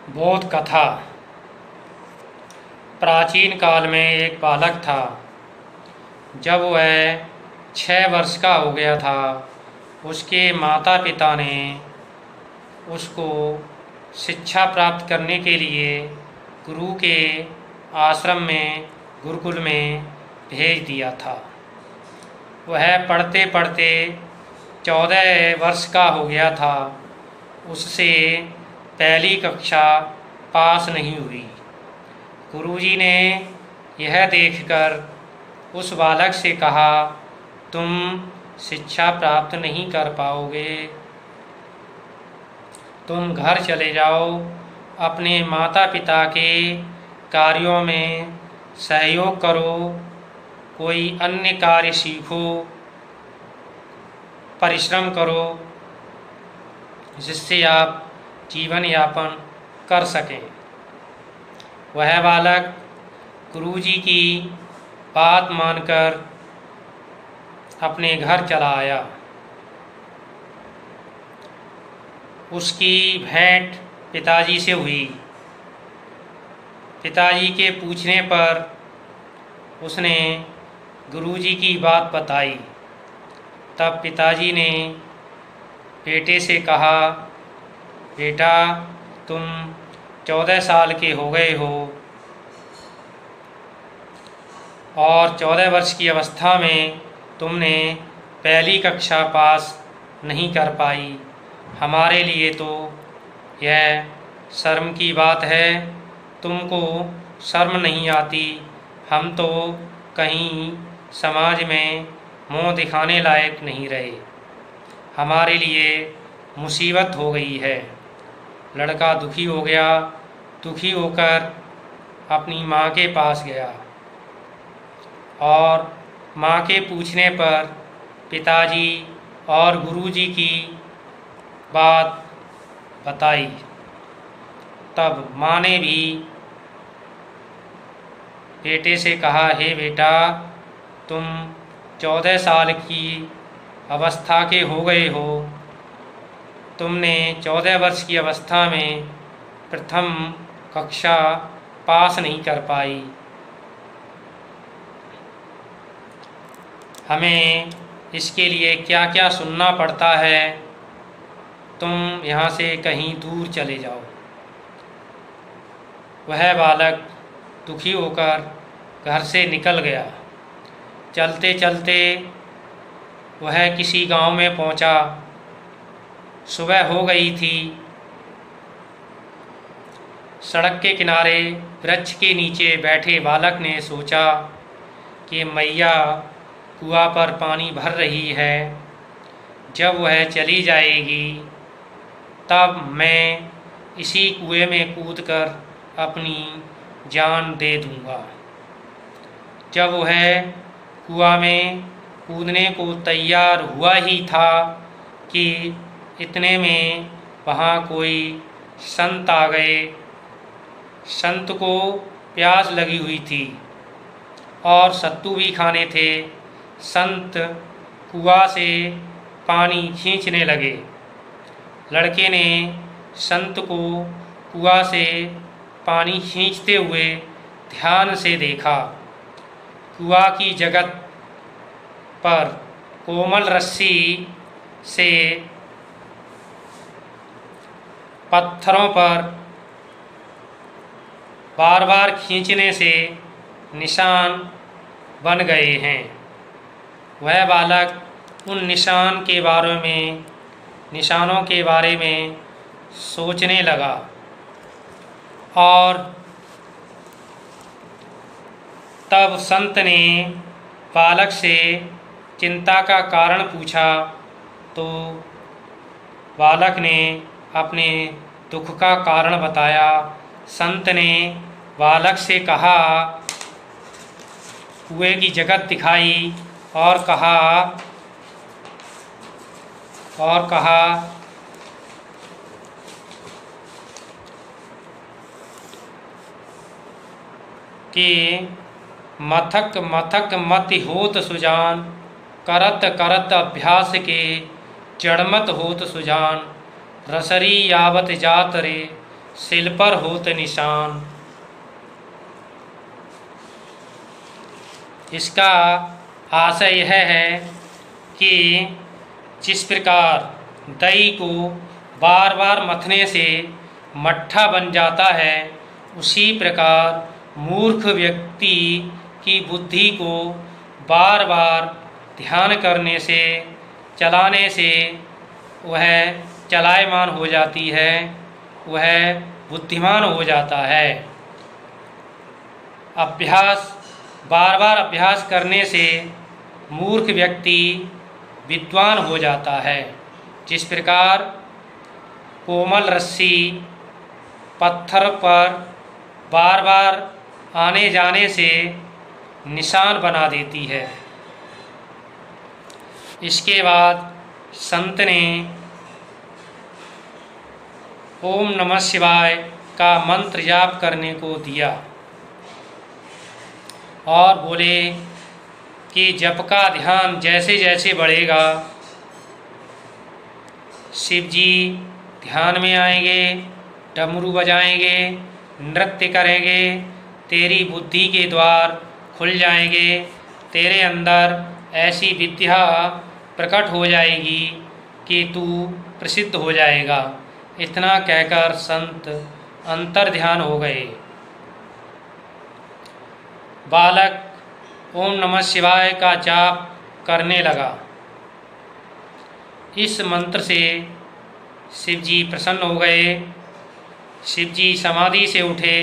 बोध कथा। प्राचीन काल में एक बालक था। जब वह 6 वर्ष का हो गया था, उसके माता पिता ने उसको शिक्षा प्राप्त करने के लिए गुरु के आश्रम में, गुरुकुल में भेज दिया था। वह पढ़ते पढ़ते 14 वर्ष का हो गया था। उससे पहली कक्षा पास नहीं हुई। गुरुजी ने यह देखकर उस बालक से कहा, तुम शिक्षा प्राप्त नहीं कर पाओगे, तुम घर चले जाओ, अपने माता पिता के कार्यों में सहयोग करो, कोई अन्य कार्य सीखो, परिश्रम करो, जिससे आप जीवन यापन कर सकें। वह बालक गुरुजी की बात मानकर अपने घर चला आया। उसकी भेंट पिताजी से हुई। पिताजी के पूछने पर उसने गुरुजी की बात बताई। तब पिताजी ने बेटे से कहा, बेटा, तुम 14 साल के हो गए हो और 14 वर्ष की अवस्था में तुमने पहली कक्षा पास नहीं कर पाई। हमारे लिए तो यह शर्म की बात है। तुमको शर्म नहीं आती। हम तो कहीं समाज में मुँह दिखाने लायक नहीं रहे। हमारे लिए मुसीबत हो गई है। लड़का दुखी हो गया। दुखी होकर अपनी माँ के पास गया और माँ के पूछने पर पिताजी और गुरुजी की बात बताई। तब माँ ने भी बेटे से कहा, हे बेटा, तुम 14 साल की अवस्था के हो गए हो। तुमने 14 वर्ष की अवस्था में प्रथम कक्षा पास नहीं कर पाई। हमें इसके लिए क्या क्या सुनना पड़ता है। तुम यहाँ से कहीं दूर चले जाओ। वह बालक दुखी होकर घर से निकल गया। चलते चलते वह किसी गांव में पहुंचा। सुबह हो गई थी। सड़क के किनारे वृक्ष के नीचे बैठे बालक ने सोचा कि मैया कुआं पर पानी भर रही है। जब वह चली जाएगी तब मैं इसी कुएं में कूदकर अपनी जान दे दूंगा। जब वह कुआं में कूदने को तैयार हुआ ही था कि इतने में वहाँ कोई संत आ गए। संत को प्यास लगी हुई थी और सत्तू भी खाने थे। संत कुआं से पानी खींचने लगे। लड़के ने संत को कुआं से पानी खींचते हुए ध्यान से देखा। कुआं की जगत पर कोमल रस्सी से पत्थरों पर बार बार खींचने से निशान बन गए हैं। वह बालक उन निशानों के बारे में सोचने लगा और तब संत ने बालक से चिंता का कारण पूछा। तो बालक ने अपने दुख का कारण बताया। संत ने बालक से कहा, कुएं की जगत दिखाई और कहा कि मथक मथक मति होत सुजान, करत करत अभ्यास के जड़मत होत सुजान। रसरी यावत जात रे, सिल पर होत निशान। इसका आशय यह है कि जिस प्रकार दही को बार बार मथने से मट्ठा बन जाता है, उसी प्रकार मूर्ख व्यक्ति की बुद्धि को बार बार ध्यान करने से, चलाने से वह चलायमान हो जाती है, वह बुद्धिमान हो जाता है। अभ्यास, बार बार अभ्यास करने से मूर्ख व्यक्ति विद्वान हो जाता है। जिस प्रकार कोमल रस्सी पत्थर पर बार बार आने जाने से निशान बना देती है। इसके बाद संत ने ओम नमः शिवाय का मंत्र जाप करने को दिया और बोले कि जप का ध्यान जैसे जैसे बढ़ेगा, शिव जी ध्यान में आएंगे, डमरू बजाएंगे, नृत्य करेंगे, तेरी बुद्धि के द्वार खुल जाएंगे, तेरे अंदर ऐसी विद्या प्रकट हो जाएगी कि तू प्रसिद्ध हो जाएगा। इतना कहकर संत अंतर ध्यान हो गए। बालक ओम नमः शिवाय का जाप करने लगा। इस मंत्र से शिव जी प्रसन्न हो गए। शिव जी समाधि से उठे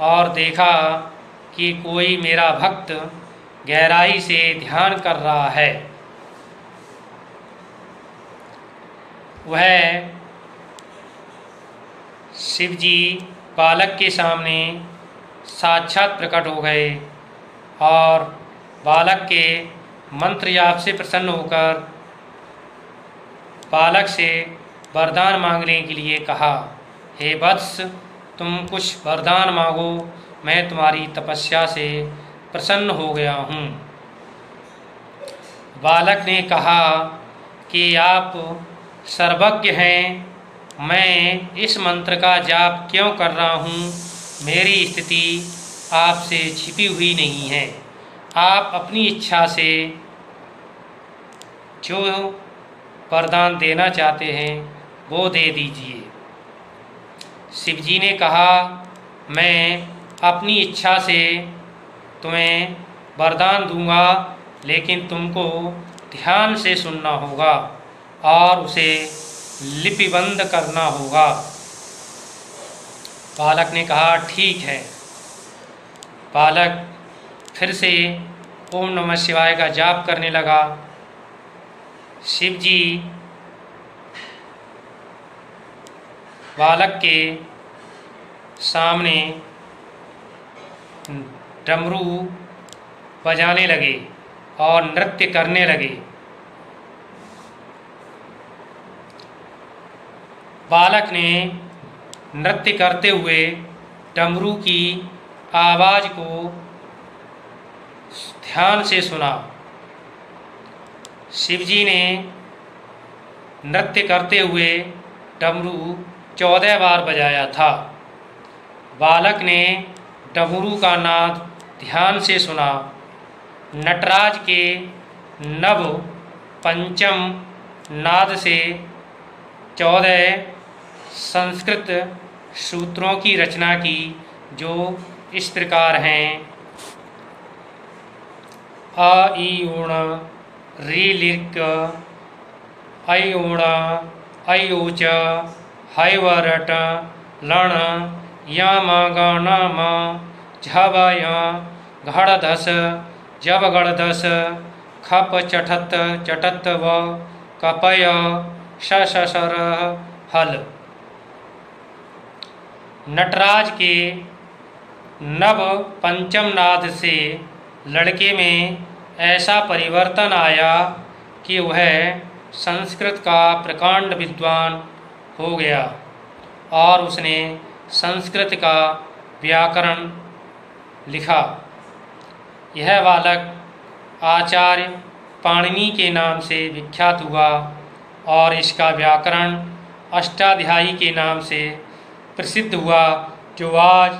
और देखा कि कोई मेरा भक्त गहराई से ध्यान कर रहा है। वह शिव जी बालक के सामने साक्षात प्रकट हो गए और बालक के मंत्र जाप से प्रसन्न होकर बालक से वरदान मांगने के लिए कहा, हे वत्स, तुम कुछ वरदान मांगो, मैं तुम्हारी तपस्या से प्रसन्न हो गया हूँ। बालक ने कहा कि आप सर्वज्ञ हैं, मैं इस मंत्र का जाप क्यों कर रहा हूँ, मेरी स्थिति आपसे छिपी हुई नहीं है। आप अपनी इच्छा से जो वरदान देना चाहते हैं वो दे दीजिए। शिव जी ने कहा, मैं अपनी इच्छा से तुम्हें वरदान दूंगा, लेकिन तुमको ध्यान से सुनना होगा और उसे लिपिबंद करना होगा। बालक ने कहा, ठीक है। बालक फिर से ओम नमः शिवाय का जाप करने लगा। शिव जी बालक के सामने डमरू बजाने लगे और नृत्य करने लगे। बालक ने नृत्य करते हुए डमरू की आवाज़ को ध्यान से सुना। शिवजी ने नृत्य करते हुए डमरू 14 बार बजाया था। बालक ने डमरू का नाद ध्यान से सुना। नटराज के नव पंचम नाद से 14 संस्कृत सूत्रों की रचना की, जो इस प्रकार हैं। अ ई ऊण री लिर्क ऐ ऊण ऐ ऊच है वरट लण यम गण म झवय घड़धस जब गड़धस खप चठत चटत व कपय शशर हल। नटराज के नव पंचम नाद से लड़के में ऐसा परिवर्तन आया कि वह संस्कृत का प्रकांड विद्वान हो गया और उसने संस्कृत का व्याकरण लिखा। यह बालक आचार्य पाणिनि के नाम से विख्यात हुआ और इसका व्याकरण अष्टाध्यायी के नाम से प्रसिद्ध हुआ, जो आज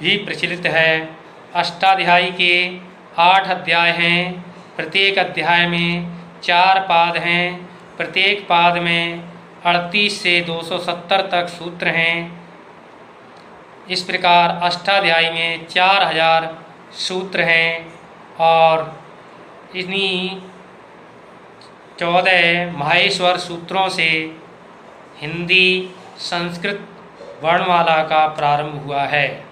भी प्रचलित है। अष्टाध्यायी के 8 अध्याय हैं। प्रत्येक अध्याय में 4 पाद हैं। प्रत्येक पाद में 38 से 270 तक सूत्र हैं। इस प्रकार अष्टाध्यायी में 4000 सूत्र हैं और इन्हीं 14 माहेश्वर सूत्रों से हिंदी संस्कृत वर्णमाला का प्रारंभ हुआ है।